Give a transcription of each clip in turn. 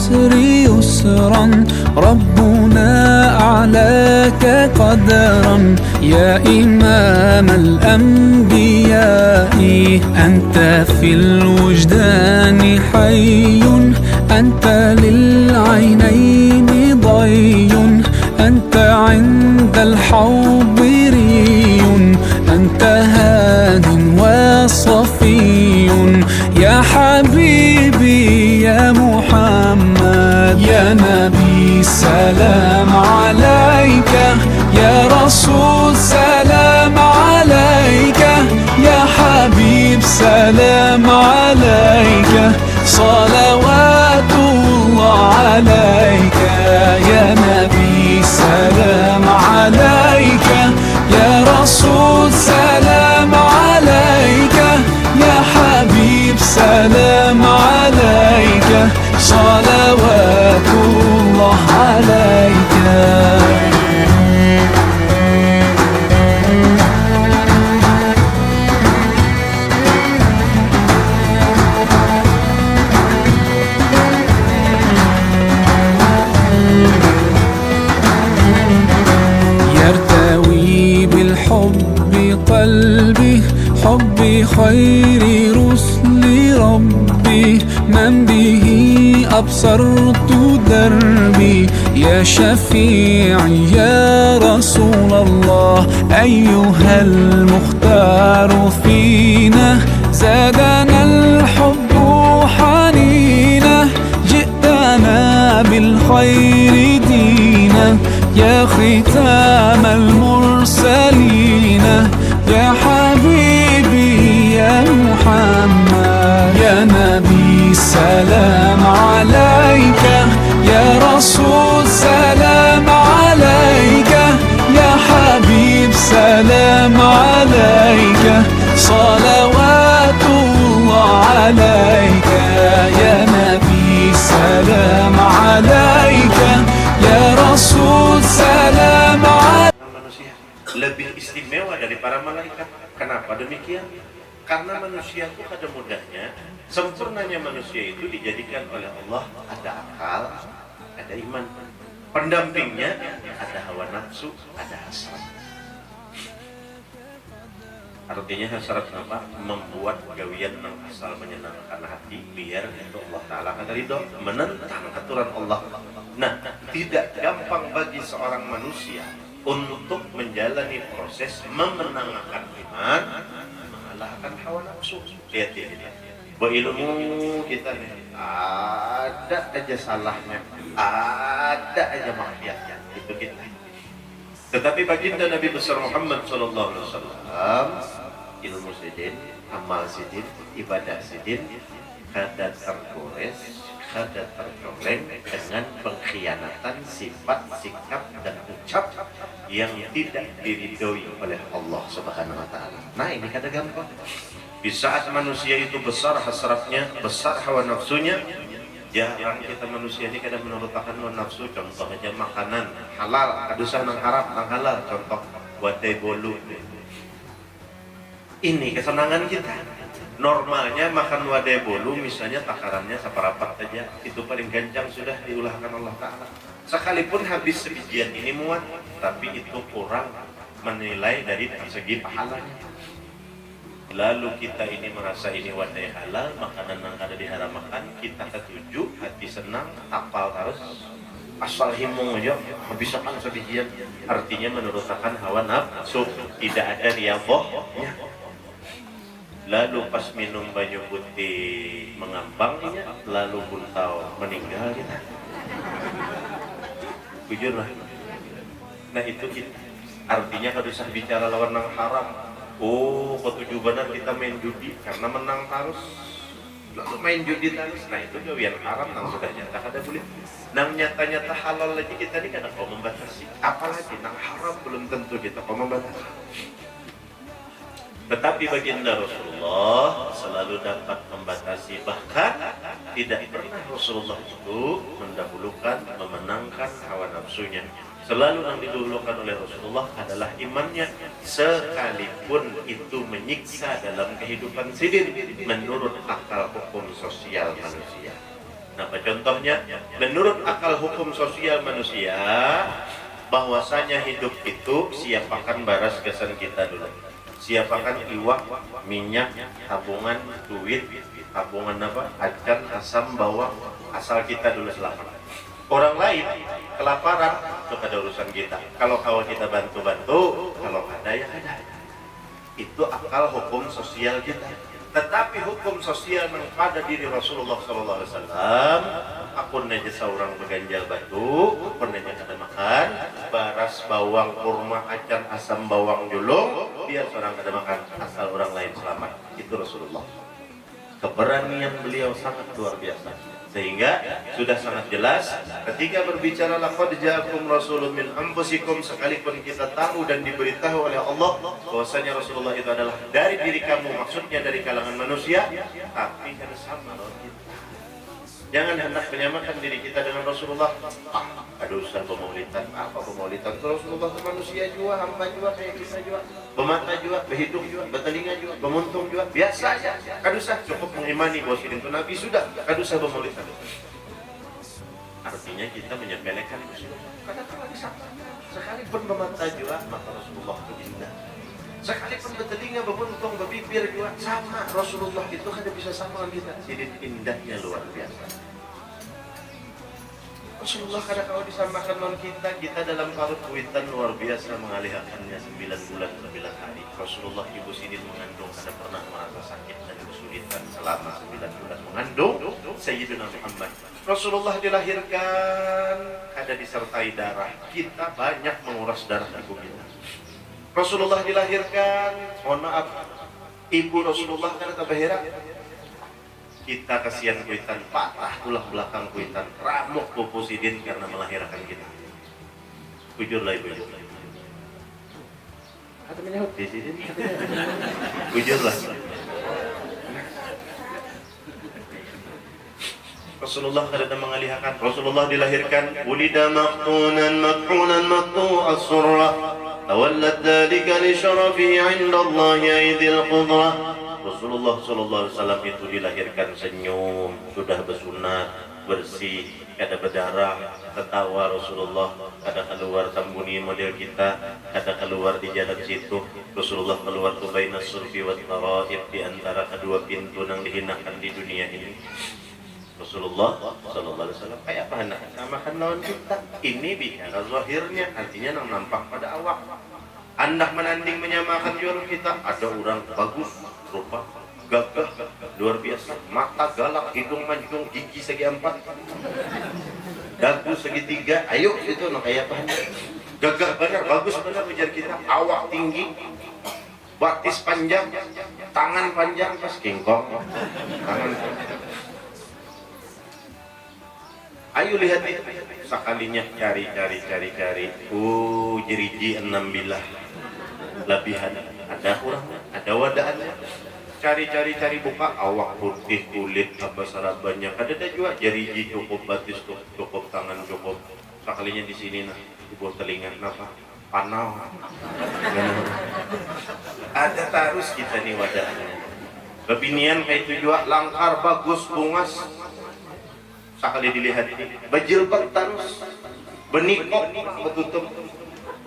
العسر يسرا ربنا أعلاك قدرا يا إمام الأنبياء أنت في الوجدان حي أنت للعينين ضي أنت عند الحوض ري أنت هاد وصفي يا حبيبي يا محمد يا نبي سلام عليك يا رسول سلام عليك يا حبيب سلام عليك صلوات الله عليك يا نبي سلام عليك يا رسول سلام عليك يا حبيب سلام عليك صلوات الله عليك يرتوي بالحب قلبي حب خير رسل ربي من به أبصرت دربي يا شفيعي يا رسول الله أيها المختار فينا زادنا الحب حنينا جئتنا بالخير دينا يا ختام المرسلين يا حبيبي يا محمد يا نبي سلام عليك يا رسول سلام عليك يا حبيب سلام عليك صلوات الله عليك يا نبي سلام عليك يا رسول سلام عليك. Manusia lebih istimewa dari para malaikat. Kenapa demikian? Karena manusia itu pada mudahnya, sempurnanya manusia itu dijadikan oleh Allah ada akal, ada iman. Pendampingnya ada hawa nafsu, ada hasrat. Artinya hasrat apa? Membuat gawian yang asal menyenangkan hati biar itu Allah Ta'ala akan ridho, menentang aturan Allah. Nah, tidak gampang bagi seorang manusia untuk menjalani proses memenangkan iman, mengalahkan hawa nafsu. Lihat. Berilmu kita nih, ada aja salahnya, ada aja maksiatnya, itu kita. Tetapi baginda Nabi besar Muhammad SAW, ilmu sidin, amal sidin, ibadah sidin, kada tergores, kada tercoreng dengan pengkhianatan sifat, sikap, dan ucap yang tidak diridhoi oleh Allah Subhanahu wa Ta'ala. Nah, ini kada gampang. Di saat manusia itu besar hasratnya, besar hawa nafsunya, jarang kita manusia ini kadang menurutkan hawa nafsu. Contoh aja makanan halal, kadusan nang haram, nang halal. Contoh wadai bolu. Ini kesenangan kita. Normalnya makan wadai bolu misalnya takarannya seperapat aja, itu paling gancang sudah diulahkan Allah Ta'ala. Sekalipun habis sebijian ini muat, tapi itu kurang menilai dari segi pahalanya. Lalu kita ini merasa ini wadai halal, makanan yang ada diharamkan, kita ketujuh, hati senang, tapal terus, asal himung aja, habisakan sebijian. Artinya menurutkan hawa nafsu, tidak ada riyadhahnya. Lalu pas minum banyu putih mengambangnya, lalu pun tahu meninggal kita. Jujur lah. Nah itu kita. Artinya kalau usah bicara lawan yang haram. Oh, ketujuan kita main judi karena menang terus. Lalu main judi terus. Nah itu gawian haram nang sudah nyata kada boleh. Nang nyata-nyata halal lagi kita ini kada kau membatasi. Apalagi nang haram belum tentu kita kau membatasi. Tetapi baginda Rasulullah selalu dapat membatasi, bahkan tidak pernah Rasulullah itu mendahulukan, memenangkan hawa nafsunya. Selalu yang didahulukan oleh Rasulullah adalah imannya, sekalipun itu menyiksa dalam kehidupan sidin menurut akal hukum sosial manusia. Nah, contohnya menurut akal hukum sosial manusia bahwasanya hidup itu siapakan baras kesan kita dulu, siapakan iwak, minyak, tabungan, duit, tabungan apa, acan, asam, bawang, asal kita dulu selamat. Orang lain kelaparan itu ada urusan kita. Kalau kita bantu-bantu, kalau ada ya ada. Itu akal hukum sosial kita. Tetapi hukum sosial yang pada diri Rasulullah SAW, akun aja seorang berganjal batu, pernah ada makan, baras, bawang, kurma, acan, asam, bawang, julung, biar seorang ada makan, asal orang lain selamat. Itu Rasulullah. Keberanian beliau sangat luar biasa. Sehingga sudah sangat jelas ketika berbicara laqad ja'akum rasulun min anfusikum, sekalipun kita tahu dan diberitahu oleh Allah bahwasanya Rasulullah itu adalah dari diri kamu, maksudnya dari kalangan manusia, tapi harus sama loh kita. Jangan hendak menyamakan diri kita dengan Rasulullah. Ada urusan pemaulidan, apa pemaulidan? Rasulullah itu manusia juga, hamba juga, kayak kita juga, bermata juga, berhidung juga, bertelinga juga, bermuntung juga, biasa aja. Kadusah cukup mengimani bahwa itu Nabi sudah, kadusah pemaulidan. Artinya kita menyepelekan Rasulullah. Karena kalau disangka, sekalipun bermata juga, maka Rasulullah itu indah. Sekalipun bertelinga, bermuntung, berbibir juga sama, Rasulullah itu kan bisa sama kita. Jadi indahnya luar biasa. Rasulullah kadang kalau disamakan non kita dalam parut kuitan luar biasa mengalihkannya 9 bulan 9 hari. Rasulullah ibu Sidin mengandung ada pernah merasa sakit dan kesulitan selama 9 bulan mengandung Sayyidina Muhammad. Rasulullah dilahirkan ada disertai darah. Kita banyak menguras darah ibu kita. Rasulullah dilahirkan, mohon maaf, ibu Rasulullah kan tabahira. Kita kasihan kuitan, patah tulang belakang kuitan, ramuk pupu Sidin karena melahirkan kita. Jujur lah ibu. Kata menyahut di Sidin. Jujur lah. Rasulullah kada mengalihkan. Rasulullah dilahirkan, ulida maqtunan maqtu'as surrah. Tawallat dhalika li syarafihi 'inda Allah aidil qudrah. Rasulullah SAW itu dilahirkan senyum, sudah bersunat, bersih, kada berdarah, ketawa Rasulullah, kada keluar tambuni model kita, kada keluar di jalan situ. Rasulullah keluar tu bainas surfi wat taraib, di antara kedua pintu yang dihinakan di dunia ini. Rasulullah SAW kayak apa hendak samakan lawan kita? Ini bicara zahirnya, artinya yang nampak pada awak. Anda menanding menyamakan jual kita, ada orang bagus, rupa gagah, luar biasa, mata galak, hidung mancung, gigi segi 4, dagu segi 3, ayo itu nak kayak apa? Gagah benar, bagus benar ujar kita, awak tinggi, batis panjang, tangan panjang, pas kingkong, tangan panjang. Ayo lihat itu, sekalinya cari, jeriji 6 bilah, lebihan, ada kurangnya, ada wadahannya. Cari buka, awak putih, kulit apa sarabannya, ada juga jeriji cukup, batis cukup, tangan cukup. Sekalinya di sini nah, ibu telinga kenapa? Panau. Ada tarus kita nih wadahnya. Lebinian kayak itu juga langkar bagus bungas. Sekali dilihat bajilbab tarus, benikop betutup.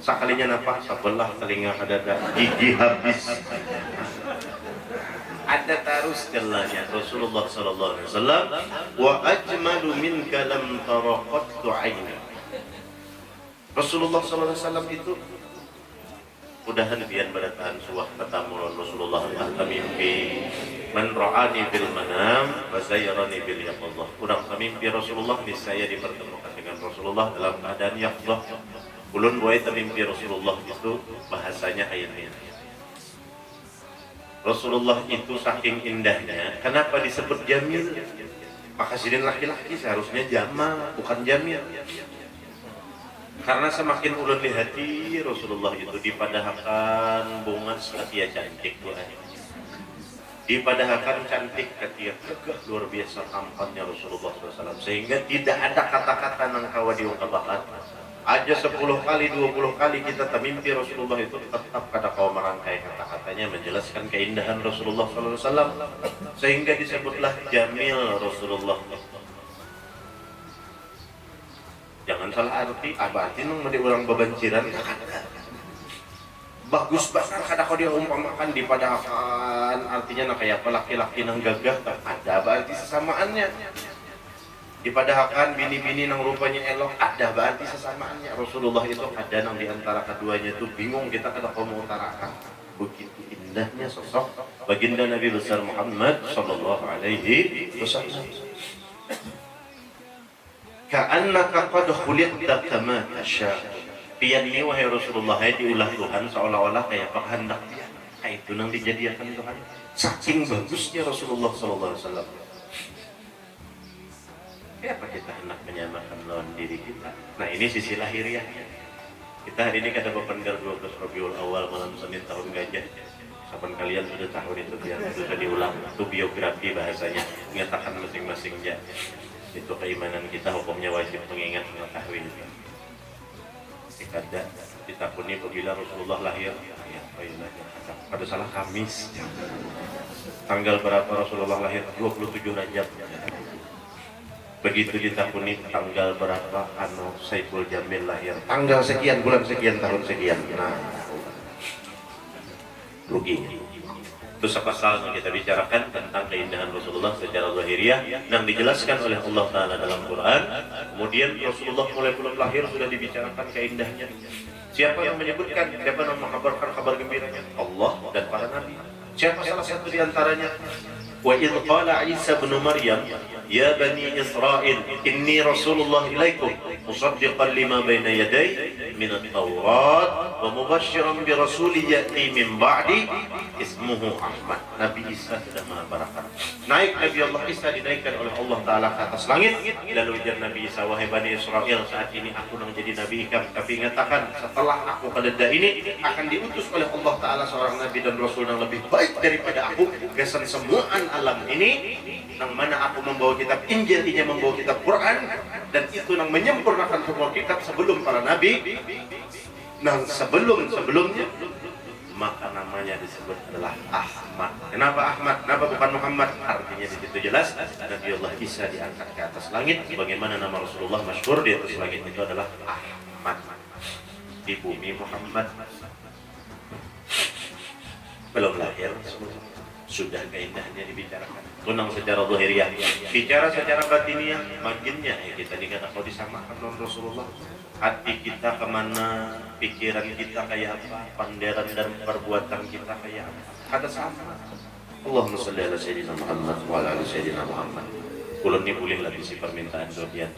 Sekalinya napa? Sebelah telinga ada gigi habis. Ada tarus gelanya Rasulullah SAW. Wa ajmalu minka lam tara qattu 'aini. Rasulullah SAW itu mudahan biar bertahan suah katamu Rasulullah al-mimpi man ra'ani bil manam wa sayyarani bil yaqظah. Urang mimpi Rasulullah niscaya dipertemukan dengan Rasulullah dalam keadaan yaqظah. Ulun boy mimpi Rasulullah itu bahasanya ayatnya. Rasulullah itu saking indahnya, kenapa disebut jamil? Maka sidin laki-laki seharusnya jamal, bukan jamil. Karena semakin ulun lihati Rasulullah itu dipadahakan bunga setia cantik tuh. Dipadahakan cantik ketia gagah luar biasa tampaknya Rasulullah SAW, sehingga tidak ada kata-kata nang kawa diungkapakan. Aja 10 kali, 20 kali kita mimpi Rasulullah itu tetap kada kau merangkai kata-katanya menjelaskan keindahan Rasulullah SAW, sehingga disebutlah jamil Rasulullah. salah arti abati nung made urang babanciran bagus banget kada kau dia umpamakan di padahakan artinya nah kayak apa laki-laki nang gagah ada berarti sesamaannya di padahakan bini-bini nang rupanya elok ada berarti sesamaannya. Rasulullah itu ada nang diantara keduanya itu bingung kita kada kau mengutarakan begitu indahnya sosok baginda Nabi besar Muhammad sallallahu alaihi wasallam. Ka'annaka qad khuliqta kama tasha. Pian ini wahai Rasulullah diulah Tuhan seolah-olah kayak kehendak dia. Itu nang dijadikan Tuhan. Saking bagusnya Rasulullah sallallahu alaihi wasallam. Apa kita hendak menyamakan lawan diri kita? Nah, ini sisi lahiriahnya. Kita hari ini kada berpendar 12 Rabiul Awal malam Senin tahun gajah. Saban kalian sudah tahun itu biar sudah diulang. Itu biografi bahasanya, menyatakan masing-masingnya. Itu keimanan kita, hukumnya wajib mengingat mengetahui itu. Kada ditakuni apabila Rasulullah lahir pada salah Kamis. Tanggal berapa Rasulullah lahir? 27 Rajab. Begitu ditakuni tanggal berapa Saiful Jamil lahir? Tanggal sekian, bulan sekian, tahun sekian. Nah, rugi. Itu sepasal yang kita bicarakan tentang keindahan Rasulullah secara zahiriah yang dijelaskan oleh Allah Ta'ala dalam Quran. Kemudian Rasulullah mulai belum lahir sudah dibicarakan keindahannya. Siapa yang menyebutkan? Siapa yang mengabarkan kabar gembiranya? Allah dan para nabi. Siapa salah satu di antaranya? Wa idh qala Isa bin Maryam ya bani Israel inni Rasulullah ilaikum musaddiqan lima baina yaday min at-Taurat wa mubasysyiran bi rasulin ya'ti min ba'di ismuhu Ahmad. Nabi Isa sudah mengabarkan. Naik Nabi Allah Isa dinaikkan oleh Allah Ta'ala ke atas langit. Lalu ujar Nabi Isa, wahai Bani Israel, saat ini aku nang jadi Nabi ikam. Tapi ingatkan, setelah aku kededa ini akan diutus oleh Allah Ta'ala seorang Nabi dan Rasul yang lebih baik daripada aku. Kesan semuaan alam ini nang mana aku membawa kitab Injil, ini membawa kitab Quran, dan itu nang menyempurnakan semua kitab sebelum para Nabi. Nang sebelumnya maka namanya disebut adalah Ahmad. Kenapa Ahmad? Kenapa bukan Muhammad? Artinya di situ jelas Nabi Allah Isa diangkat ke atas langit. Bagaimana nama Rasulullah masyhur di atas langit itu adalah Ahmad. Di bumi Muhammad belum lahir, sudah keindahannya dibicarakan. Kunang secara zahiriah, bicara secara batiniah, makinnya kita dikatakan kalau disamakan dengan Rasulullah. Hati kita kemana, pikiran kita kayak apa, pandangan dan perbuatan kita kayak apa, ada sama. Allahumma sholli ala sayyidina Muhammad wa ala ali sayyidina Muhammad. Kulun ini boleh lagi si permintaan doa